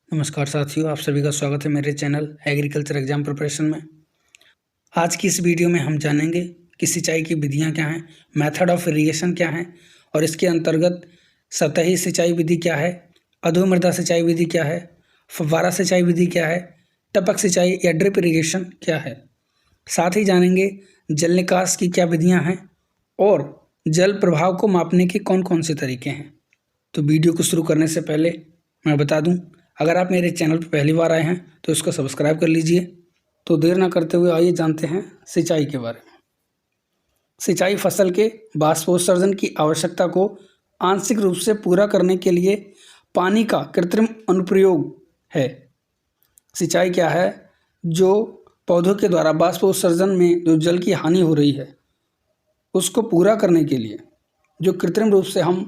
नमस्कार साथियों, आप सभी का स्वागत है मेरे चैनल एग्रीकल्चर एग्जाम प्रिपरेशन में। आज की इस वीडियो में हम जानेंगे कि सिंचाई की विधियां क्या हैं, मेथड ऑफ इरिगेशन क्या है और इसके अंतर्गत सतही सिंचाई विधि क्या है, अधोमृदा सिंचाई विधि क्या है, फव्वारा सिंचाई विधि क्या है, टपक सिंचाई या ड्रिप इरिगेशन क्या है। साथ ही जानेंगे जल निकास की क्या विधियाँ हैं और जल प्रभाव को मापने के कौन कौन से तरीके हैं। तो वीडियो को शुरू करने से पहले मैं बता दूं, अगर आप मेरे चैनल पर पहली बार आए हैं तो इसको सब्सक्राइब कर लीजिए। तो देर ना करते हुए आइए जानते हैं सिंचाई के बारे में। सिंचाई फसल के बाष्पोत्सर्जन की आवश्यकता को आंशिक रूप से पूरा करने के लिए पानी का कृत्रिम अनुप्रयोग है। सिंचाई क्या है? जो पौधों के द्वारा बाष्पोत्सर्जन में जो जल की हानि हो रही है उसको पूरा करने के लिए जो कृत्रिम रूप से हम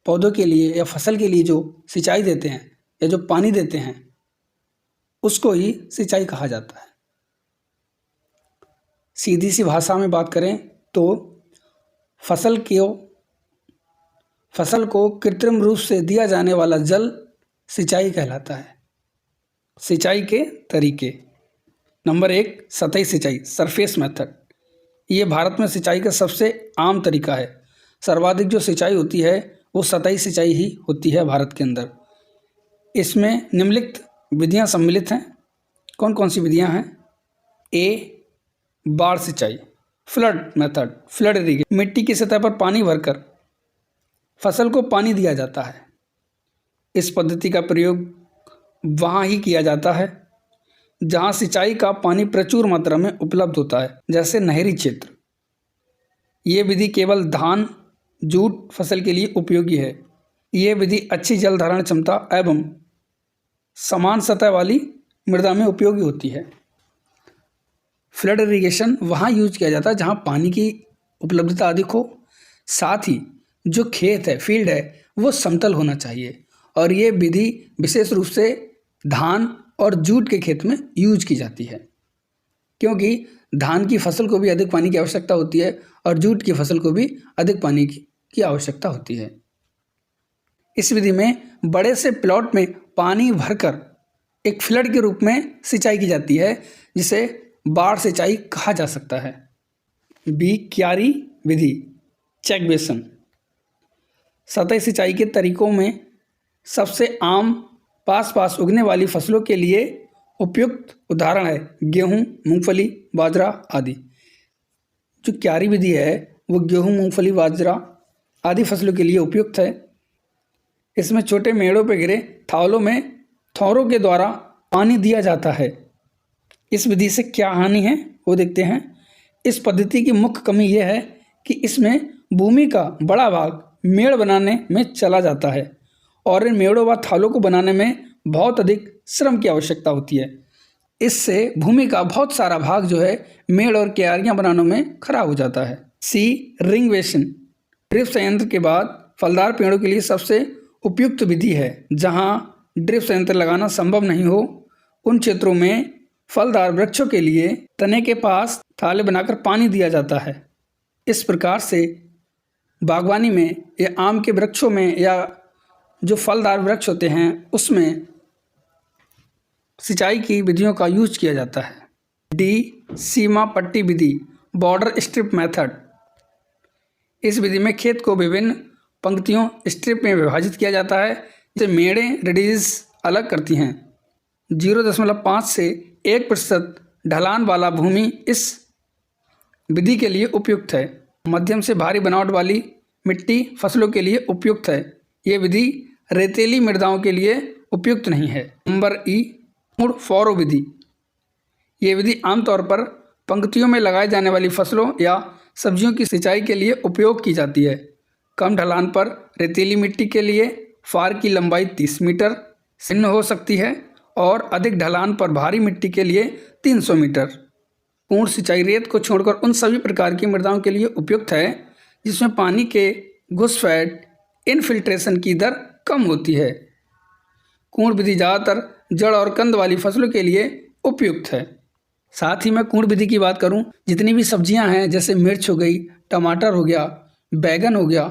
पौधों के लिए या फसल के लिए जो सिंचाई देते हैं या जो पानी देते हैं उसको ही सिंचाई कहा जाता है। सीधी सी भाषा में बात करें तो फसल को कृत्रिम रूप से दिया जाने वाला जल सिंचाई कहलाता है। सिंचाई के तरीके। नंबर 1, सतही सिंचाई, सरफेस मेथड। ये भारत में सिंचाई का सबसे आम तरीका है। सर्वाधिक जो सिंचाई होती है वो सतही सिंचाई ही होती है भारत के अंदर। इसमें निम्नलिखित विधियां सम्मिलित हैं। कौन कौन सी विधियां हैं? ए, बाढ़ सिंचाई, फ्लड मेथड, फ्लड इरिगेशन। मिट्टी की सतह पर पानी भरकर फसल को पानी दिया जाता है। इस पद्धति का प्रयोग वहाँ ही किया जाता है जहाँ सिंचाई का पानी प्रचुर मात्रा में उपलब्ध होता है, जैसे नहरी क्षेत्र। ये विधि केवल धान, जूट फसल के लिए उपयोगी है। ये विधि अच्छी जल धारण क्षमता एवं समान सतह वाली मृदा में उपयोगी होती है। फ्लड इरिगेशन वहाँ यूज किया जाता है जहाँ पानी की उपलब्धता अधिक हो, साथ ही जो खेत है, फील्ड है, वो समतल होना चाहिए। और ये विधि विशेष रूप से धान और जूट के खेत में यूज की जाती है, क्योंकि धान की फसल को भी अधिक पानी की आवश्यकता होती है और जूट की फसल को भी अधिक पानी की आवश्यकता होती है। इस विधि में बड़े से प्लॉट में पानी भरकर एक फ्लड के रूप में सिंचाई की जाती है, जिसे बाढ़ सिंचाई कहा जा सकता है। बी, क्यारी विधि, चेक बेसन। सतही सिंचाई के तरीकों में सबसे आम पास उगने वाली फसलों के लिए उपयुक्त उदाहरण है गेहूं, मूंगफली, बाजरा आदि। जो क्यारी विधि है वो गेहूं, मूंगफली, बाजरा आदि फसलों के लिए उपयुक्त है। इसमें छोटे मेड़ों पर गिरे थावलों में थौरों के द्वारा पानी दिया जाता है। इस विधि से क्या हानि है वो देखते हैं। इस पद्धति की मुख्य कमी यह है कि इसमें भूमि का बड़ा भाग मेड़ बनाने में चला जाता है और इन मेड़ों व थालों को बनाने में बहुत अधिक श्रम की आवश्यकता होती है। इससे भूमि का बहुत सारा भाग जो है मेड़ और क्यारियां बनाने में खराब हो जाता है। सी, रिंग बेसिन। ड्रिप संयंत्र के बाद फलदार पेड़ों के लिए सबसे उपयुक्त विधि है। जहां ड्रिप संयंत्र लगाना संभव नहीं हो उन क्षेत्रों में फलदार वृक्षों के लिए तने के पास थाले बनाकर पानी दिया जाता है। इस प्रकार से बागवानी में या आम के वृक्षों में या जो फलदार वृक्ष होते हैं उसमें सिंचाई की विधियों का यूज किया जाता है। डी, सीमा पट्टी विधि, बॉर्डर स्ट्रिप मेथड। इस विधि में खेत को विभिन्न पंक्तियों, स्ट्रिप में विभाजित किया जाता है। जिसे मेड़ें रेडियस अलग करती हैं। 0.5 से 1% ढलान वाला भूमि इस विधि के लिए उपयुक्त है। मध्यम से भारी बनावट वाली मिट्टी फसलों के लिए उपयुक्त है। ये विधि रेतीली मृदाओं के लिए उपयुक्त नहीं है। नंबर ई, मूड फॉरो विधि। ये विधि आमतौर पर पंक्तियों में लगाए जाने वाली फसलों या सब्जियों की सिंचाई के लिए उपयोग की जाती है। कम ढलान पर रेतीली मिट्टी के लिए फार की लंबाई 30 मीटर भिन्न हो सकती है और अधिक ढलान पर भारी मिट्टी के लिए 300 मीटर। पूर्ण सिंचाई रेत को छोड़कर उन सभी प्रकार की मृदाओं के लिए उपयुक्त है जिसमें पानी के घुसपैठ इनफिल्ट्रेशन की दर कम होती है। कुण विधि ज़्यादातर जड़ और कंद वाली फसलों के लिए उपयुक्त है। साथ ही मैं कुण विधि की बात करूं, जितनी भी सब्जियां हैं जैसे मिर्च हो गई, टमाटर हो गया, बैगन हो गया,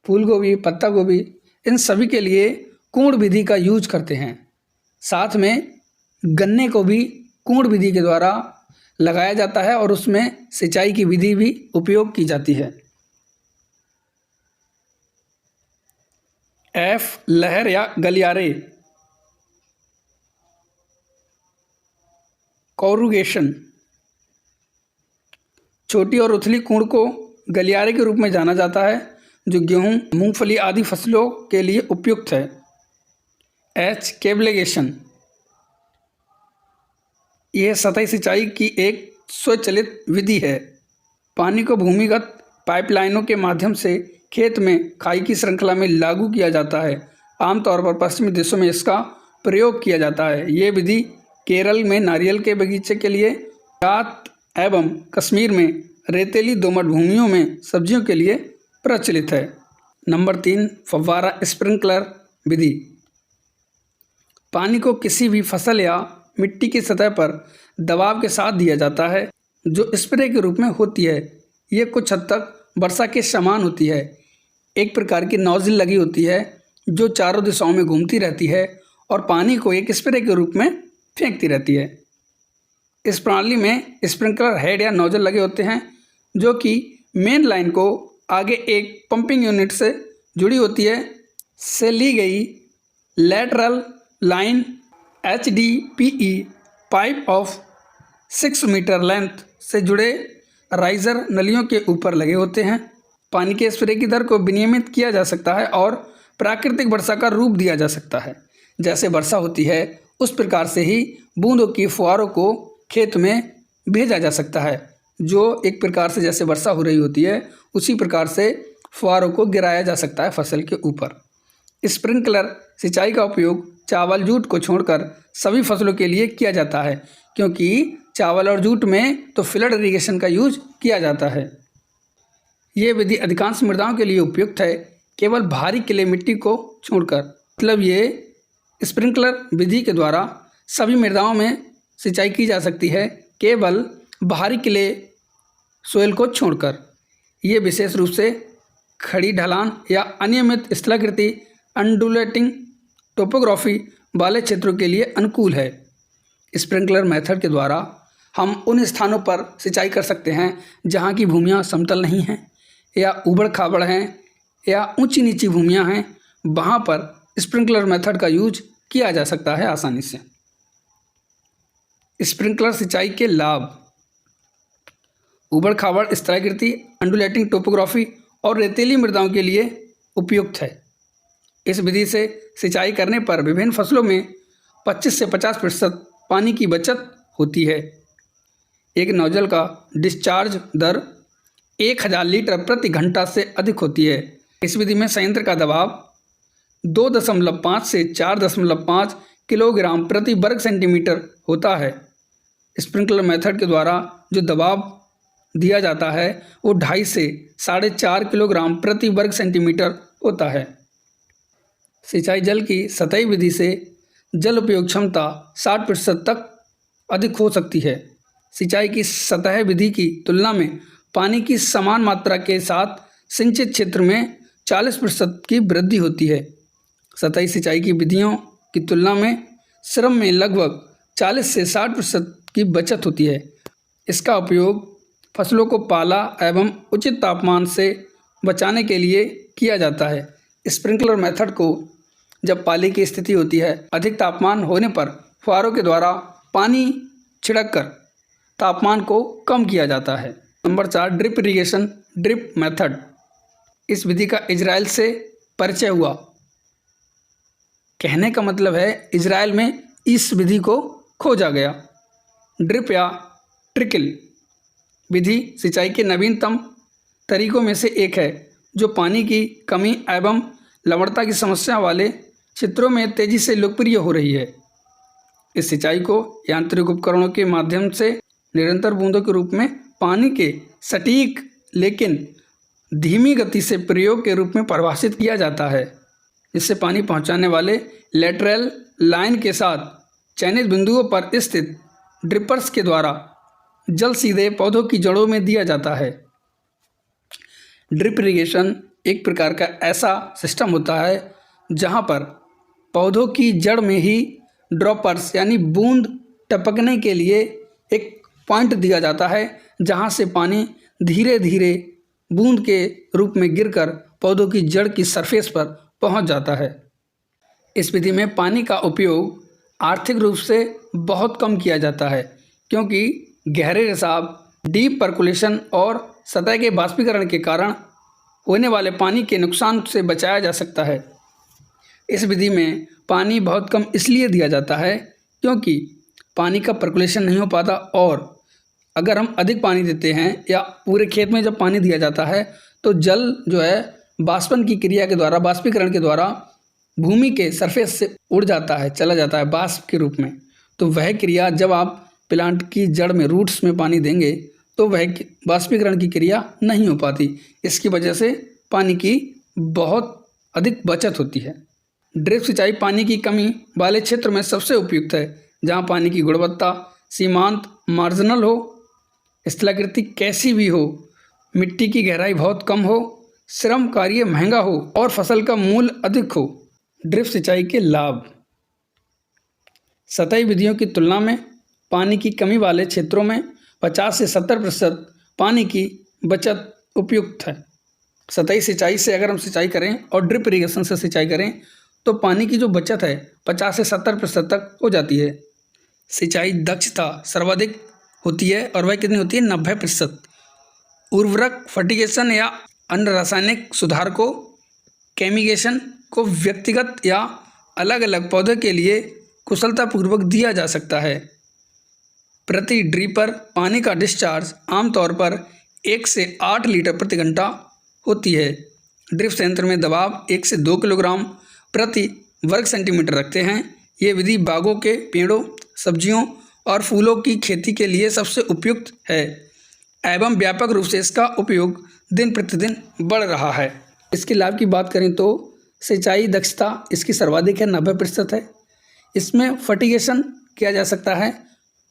फूल गोभी, पत्ता गोभी, इन सभी के लिए कूण विधि का यूज करते हैं। साथ में गन्ने को भी कूण विधि के द्वारा लगाया जाता है और उसमें सिंचाई की विधि भी उपयोग की जाती है। एफ, लहर या गलियारे। कॉरुगेशन। छोटी और उथली कूण को गलियारे के रूप में जाना जाता है जो गेहूं, मूंगफली आदि फसलों के लिए उपयुक्त है। एच, केबलिगेशन। यह सतही सिंचाई की एक स्वचालित विधि है। पानी को भूमिगत पाइपलाइनों के माध्यम से खेत में खाई की श्रृंखला में लागू किया जाता है। आमतौर पर पश्चिमी देशों में इसका प्रयोग किया जाता है। ये विधि केरल में नारियल के बगीचे के लिए, गुजरात एवं कश्मीर में रेतीली दोमट भूमियों में सब्जियों के लिए प्रचलित है। नंबर 3, फव्वारा स्प्रिंकलर विधि। पानी को किसी भी फसल या मिट्टी की सतह पर दबाव के साथ दिया जाता है जो स्प्रे के रूप में होती है। ये कुछ हद तक वर्षा के समान होती है। एक प्रकार की नोजल लगी होती है जो चारों दिशाओं में घूमती रहती है और पानी को एक स्प्रे के रूप में फेंकती रहती है। इस प्रणाली में स्प्रिंकलर हेड या नोजल लगे होते हैं जो कि मेन लाइन को आगे एक पंपिंग यूनिट से जुड़ी होती है से ली गई lateral line HDPE pipe of 6 metre length से जुड़े राइजर नलियों के ऊपर लगे होते हैं। पानी के स्प्रे की दर को विनियमित किया जा सकता है और प्राकृतिक वर्षा का रूप दिया जा सकता है। जैसे वर्षा होती है उस प्रकार से ही बूंदों की फुहारों को खेत में भेजा जा सकता है। जो एक प्रकार से जैसे वर्षा हो रही होती है उसी प्रकार से फुहारों को गिराया जा सकता है फसल के ऊपर। स्प्रिंकलर सिंचाई का उपयोग चावल, जूट को छोड़कर सभी फसलों के लिए किया जाता है क्योंकि चावल और जूट में तो फ्लड इरिगेशन का यूज किया जाता है। ये विधि अधिकांश मृदाओं के लिए उपयुक्त है, केवल भारी क्ले मिट्टी को छोड़कर। मतलब ये स्प्रिंकलर विधि के द्वारा सभी मृदाओं में सिंचाई की जा सकती है, केवल भारी क्ले सोइल को छोड़कर। ये विशेष रूप से खड़ी ढलान या अनियमित स्थलाकृति अंडुलेटिंग टोपोग्राफी वाले क्षेत्रों के लिए अनुकूल है। स्प्रिंकलर मेथड के द्वारा हम उन स्थानों पर सिंचाई कर सकते हैं जहाँ की भूमियाँ समतल नहीं हैं या ऊबड़ खाबड़ हैं या ऊंची नीची भूमियाँ हैं। वहाँ पर स्प्रिंकलर मेथड का यूज किया जा सकता है आसानी से। स्प्रिंकलर सिंचाई के लाभ। ऊबड़ खाबड़ स्थलाकृति, अंडुलेटिंग टोपोग्राफी और रेतीली मृदाओं के लिए उपयुक्त है। इस विधि से सिंचाई करने पर विभिन्न फसलों में 25 से 50% पानी की बचत होती है। एक नोजल का डिस्चार्ज दर 1000 लीटर प्रति घंटा से अधिक होती है। इस विधि में संयंत्र का दबाव 2.5 से 4.5 किलोग्राम प्रति वर्ग सेंटीमीटर होता है। स्प्रिंकलर मेथड के द्वारा जो दबाव दिया जाता है वो 2.5 से 4.5 किलोग्राम प्रति वर्ग सेंटीमीटर होता है। सिंचाई जल की सतही विधि से जल उपयोग क्षमता 60% तक अधिक हो सकती है। सिंचाई की सतह विधि की तुलना में पानी की समान मात्रा के साथ सिंचित क्षेत्र में 40% की वृद्धि होती है। सतही सिंचाई की विधियों की तुलना में श्रम में लगभग 40 से 60% की बचत होती है। इसका उपयोग फसलों को पाला एवं उचित तापमान से बचाने के लिए किया जाता है। स्प्रिंकलर मेथड को जब पाले की स्थिति होती है, अधिक तापमान होने पर फुहारों के द्वारा पानी छिड़ककर तापमान को कम किया जाता है। Number 4, drip irrigation drip method. इस विधि का इजराइल से परिचय हुआ। कहने का मतलब है इजराइल में इस विधि को खोजा गया। ड्रिप या ट्रिकल विधि सिंचाई के नवीनतम तरीकों में से एक है जो पानी की कमी एवं लवणता की समस्या वाले क्षेत्रों में तेजी से लोकप्रिय हो रही है। इस सिंचाई को यांत्रिक उपकरणों के माध्यम से निरंतर बूंदों के रूप में पानी के सटीक लेकिन धीमी गति से प्रयोग के रूप में परिभाषित किया जाता है, जिससे पानी पहुंचाने वाले लैटरल लाइन के साथ चयनित बिंदुओं पर स्थित ड्रिपर्स के द्वारा जल सीधे पौधों की जड़ों में दिया जाता है। ड्रिप इरिगेशन एक प्रकार का ऐसा सिस्टम होता है जहां पर पौधों की जड़ में ही ड्रॉपर्स यानी बूंद टपकने के लिए एक पॉइंट दिया जाता है, जहां से पानी धीरे धीरे बूंद के रूप में गिरकर पौधों की जड़ की सरफेस पर पहुंच जाता है। इस विधि में पानी का उपयोग आर्थिक रूप से बहुत कम किया जाता है, क्योंकि गहरे रिसाव, डीप पर्कुलेशन और सतह के बाष्पीकरण के कारण होने वाले पानी के नुकसान से बचाया जा सकता है। इस विधि में पानी बहुत कम इसलिए दिया जाता है क्योंकि पानी का पर्कुलेशन नहीं हो पाता, और अगर हम अधिक पानी देते हैं या पूरे खेत में जब पानी दिया जाता है तो जल जो है बाष्पन की क्रिया के द्वारा, बाष्पीकरण के द्वारा भूमि के सरफेस से उड़ जाता है, चला जाता है बाष्प के रूप में। तो वह क्रिया जब आप प्लांट की जड़ में, रूट्स में पानी देंगे तो वह बाष्पीकरण की क्रिया नहीं हो पाती। इसकी वजह से पानी की बहुत अधिक बचत होती है। ड्रिप सिंचाई पानी की कमी वाले क्षेत्र में सबसे उपयुक्त है, जहाँ पानी की गुणवत्ता सीमांत, मार्जिनल हो, स्थलाकृति कैसी भी हो, मिट्टी की गहराई बहुत कम हो, श्रम कार्य महंगा हो और फसल का मूल्य अधिक हो। ड्रिप सिंचाई के लाभ। सतही विधियों की तुलना में पानी की कमी वाले क्षेत्रों में 50 से 70% पानी की बचत उपयुक्त है। सतही सिंचाई से अगर हम सिंचाई करें और ड्रिप इरिगेशन से सिंचाई करें तो पानी की जो बचत है 50 से 70% तक हो जाती है। सिंचाई दक्षता सर्वाधिक होती है और वह कितनी होती है? 90%। उर्वरक फर्टिगेशन या अन्य रासायनिक सुधार को, केमिगेशन को व्यक्तिगत या अलग अलग पौधे के लिए कुशलतापूर्वक दिया जा सकता है। प्रति ड्रिपर पानी का डिस्चार्ज आमतौर पर 1 से 8 लीटर प्रति घंटा होती है। ड्रिप संयंत्र में दबाव 1 से 2 किलोग्राम प्रति वर्ग सेंटीमीटर रखते हैं। ये विधि बागों के पेड़ों, सब्जियों और फूलों की खेती के लिए सबसे उपयुक्त है एवं व्यापक रूप से इसका उपयोग दिन प्रतिदिन बढ़ रहा है। इसके लाभ की बात करें तो सिंचाई दक्षता इसकी सर्वाधिक है, 90% है। इसमें फर्टिगेशन किया जा सकता है,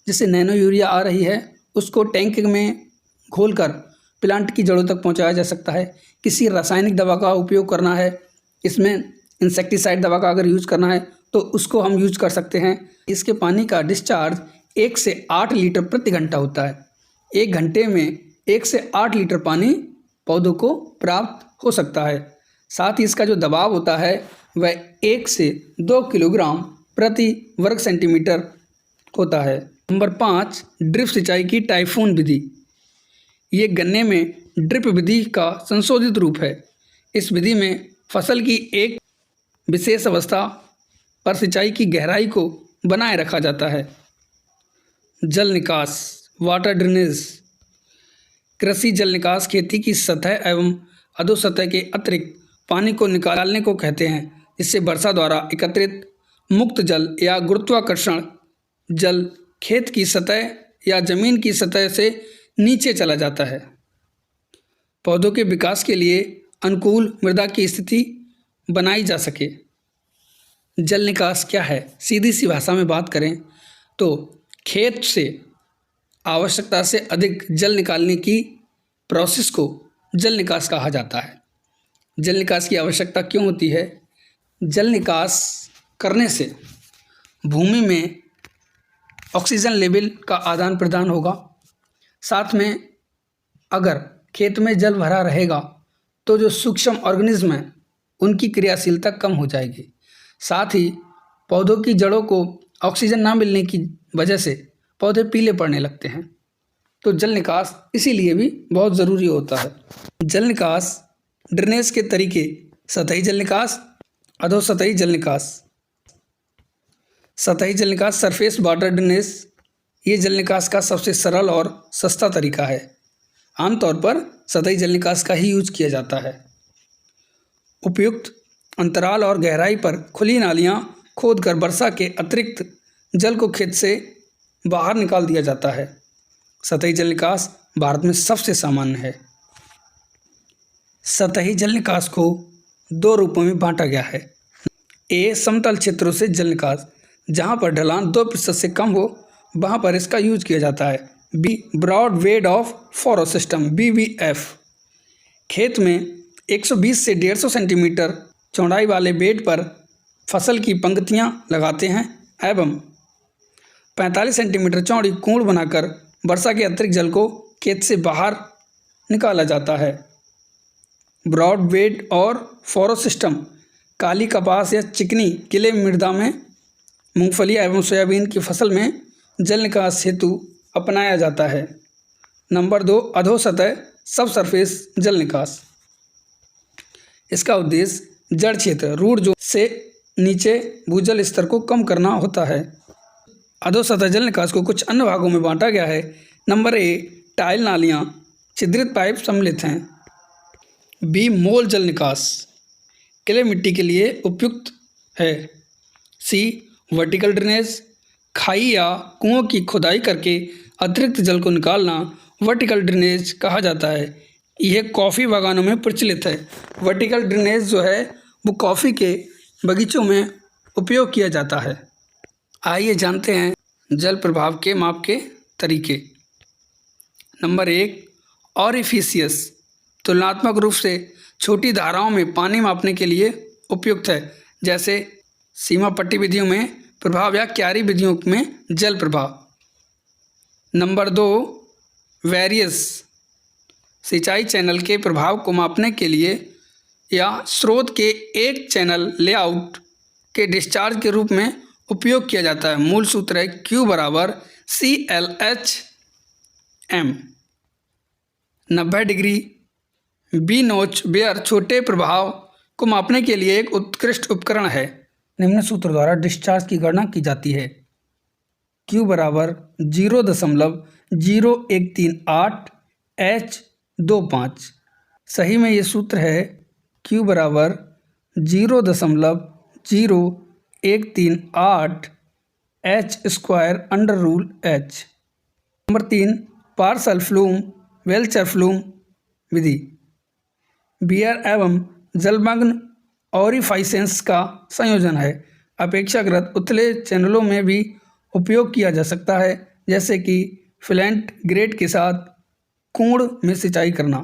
जैसे नैनो यूरिया आ रही है उसको टैंक में घोलकर प्लांट की जड़ों तक पहुंचाया जा सकता है। किसी रासायनिक दवा का उपयोग करना है, इसमें इंसेक्टिसाइड दवा का अगर यूज़ करना है तो उसको हम यूज कर सकते हैं। इसके पानी का डिस्चार्ज 1 से 8 लीटर प्रति घंटा होता है। 1 घंटे में 1 से 8 लीटर पानी पौधों को प्राप्त हो सकता है। साथ ही इसका जो दबाव होता है वह 1 से 2 किलोग्राम प्रति वर्ग सेंटीमीटर होता है। नंबर 5, ड्रिप सिंचाई की टाइफून विधि। ये गन्ने में ड्रिप विधि का संशोधित रूप है। इस विधि में फसल की एक विशेष अवस्था पर सिंचाई की गहराई को बनाए रखा जाता है। जल निकास, वाटर ड्रेनेज। कृषि जल निकास खेती की सतह एवं अधोसतह के अतिरिक्त पानी को निकालने को कहते हैं, जिससे वर्षा द्वारा एकत्रित मुक्त जल या गुरुत्वाकर्षण जल खेत की सतह या जमीन की सतह से नीचे चला जाता है। पौधों के विकास के लिए अनुकूल मृदा की स्थिति बनाई जा सके। जल निकास क्या है? सीधी सी भाषा में बात करें तो खेत से आवश्यकता से अधिक जल निकालने की प्रोसेस को जल निकास कहा जाता है। जल निकास की आवश्यकता क्यों होती है? जल निकास करने से भूमि में ऑक्सीजन लेवल का आदान प्रदान होगा। साथ में अगर खेत में जल भरा रहेगा तो जो सूक्ष्म ऑर्गेनिज्म हैं उनकी क्रियाशीलता कम हो जाएगी। साथ ही पौधों की जड़ों को ऑक्सीजन ना मिलने की वजह से पौधे पीले पड़ने लगते हैं। तो जल निकास इसीलिए भी बहुत ज़रूरी होता है। जल निकास ड्रेनेज के तरीके: सतही जल निकास, अधोसतही जल निकास। सतही जल निकास सरफेस वाटर ड्रेनेज, ये जल निकास का सबसे सरल और सस्ता तरीका है। आमतौर पर सतही जल निकास का ही यूज किया जाता है। उपयुक्त अंतराल और गहराई पर खुली नालियाँ खोदकर वर्षा के अतिरिक्त जल को खेत से बाहर निकाल दिया जाता है। सतही जल निकास भारत में सबसे सामान्य है। सतही जल निकास को 2 रूपों में बांटा गया है। ए, समतल क्षेत्रों से जल निकास, जहाँ पर ढलान 2% से कम हो वहाँ पर इसका यूज किया जाता है। B, broad bed of furrow system, BVF। खेत में 120 से 150 सेंटीमीटर चौड़ाई वाले बेड पर फसल की पंक्तियां लगाते हैं एवं 45 सेंटीमीटर चौड़ी कूंड बनाकर वर्षा के अतिरिक्त जल को खेत से बाहर निकाला जाता है। ब्रॉड बेड और फॉरो सिस्टम, काली कपास या चिकनी क्ले मृदा में मूंगफली एवं सोयाबीन की फसल में जल निकास हेतु अपनाया जाता है। नंबर 2, अधोसतह सब सरफेस जल निकास। इसका उद्देश्य जड़ क्षेत्र रूट जोन से नीचे भूजल स्तर को कम करना होता है। अधोसतह जल निकास को कुछ अन्य भागों में बांटा गया है। नंबर ए, टाइल नालियाँ, छिद्रित पाइप सम्मिलित हैं। बी, मोल जल निकास, क्ले मिट्टी के लिए उपयुक्त है। सी, वर्टिकल ड्रेनेज, खाई या कुओं की खुदाई करके अतिरिक्त जल को निकालना वर्टिकल ड्रेनेज कहा जाता है। यह कॉफ़ी बागानों में प्रचलित है। वर्टिकल ड्रेनेज जो है वो कॉफ़ी के बगीचों में उपयोग किया जाता है। आइए जानते हैं जल प्रभाव के माप के तरीके। नंबर 1, ऑरिफिशियस, तुलनात्मक रूप से छोटी धाराओं में पानी मापने के लिए उपयुक्त है, जैसे सीमा पट्टी विधियों में प्रभाव या क्यारी विधियों में जल प्रभाव। नंबर 2, वेरियस, सिंचाई चैनल के प्रभाव को मापने के लिए या स्रोत के एक चैनल लेआउट के डिस्चार्ज के रूप में उपयोग किया जाता है। मूल सूत्र है Q = CLHM। 90 डिग्री बी नोच बेयर छोटे प्रभाव को मापने के लिए एक उत्कृष्ट उपकरण है। निम्न सूत्र द्वारा डिस्चार्ज की गणना की जाती है। Q = 0.0138 H25। सही में ये सूत्र है Q = 0.0138 H²√H। Number 3, Parshall flume वेल्चर फ्लूम विधि। बियर एवं जलमग्न ऑरिफाइसेंस का संयोजन है। अपेक्षाकृत उथले चैनलों में भी उपयोग किया जा सकता है, जैसे कि फ्लैट ग्रेट के साथ कूंड में सिंचाई करना।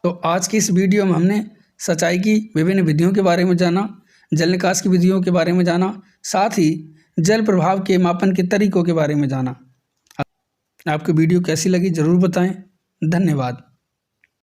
तो आज की इस वीडियो में हमने सिंचाई की विभिन्न विधियों के बारे में जाना, जल निकास की विधियों के बारे में जाना, साथ ही जल प्रभाव के मापन के तरीकों के बारे में जाना। आपको वीडियो कैसी लगी ज़रूर बताएं। धन्यवाद।